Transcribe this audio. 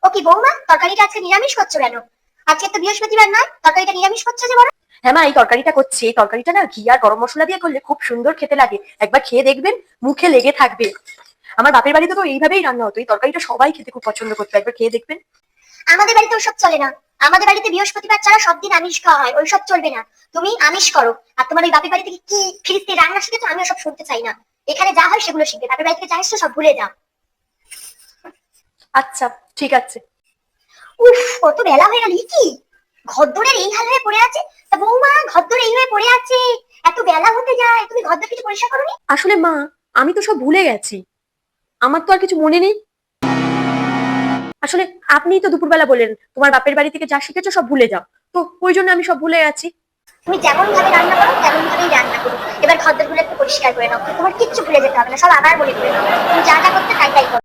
ও কি বৌমা, তরকারিটা আজকে নিরামিষ করছো কেন? আজকে তো বৃহস্পতিবার নয়, তরকারিটা নিরামিষ করছো যে বড়? হ্যাঁ মা, এই তরকারিটা করছি। এই তরকারিটা না ঘি আর গরম মশলা দিয়ে করলে খুব সুন্দর খেতে লাগে। একবার খেয়ে দেখবেন, মুখে লেগে থাকবে। আমার বাপের বাড়িতে তো এইভাবেই রান্না হতো। এই তরকারিটা সবাই খেতে খুব পছন্দ করতো, একবার খেয়ে দেখবেন। আমাদের বাড়িতে ওসব চলে না। আমাদের বাড়িতে বৃহস্পতিবার ছাড়া সব দিন আমিষ খাওয়া হয়, ওইসব চলবে না। তুমি আমিষ করো, আর তোমার ওই বাপের বাড়ি থেকে কি ফিরিস্তি রান্না শিখেছো আমি ওসব শুনতে চাই না। এখানে যা হয় সেগুলো শিখবে, বাপের বাড়ি থেকে যা এসছো সব ভুলে যাও। আচ্ছা, ঠিক আছে। উফ, কত বেলা হয়ে গেল, কি ঘরদোরের এই হাল হয়ে পড়ে আছে। তা বৌমা, ঘরদোর এই হয়ে পড়ে আছে, এত বেলা হতে যায়, তুমি ঘরদোর কিছু পরিষ্কার করোনি? আসলে মা, আমি তো সব ভুলে গেছি। আমার তো আর কিছু মনে নেই। আসলে আপনিই তো দুপুরবেলা বললেন তোমার বাপের বাড়ি থেকে যা শিখেছো সব ভুলে যাও। তো ওই জন্য আমি সব ভুলে গেছি। তুমি যেমন ভাবে রান্না করো তেমন ভাবেই রান্না করো। এবার ঘরদোর গুলো একটু পরিষ্কার করে নাও, তোমার কিচ্ছু ভুলে যেতে হবে না, সব আবার মনে করে নাও। তুমি যা যা করতে তাই তাই করো।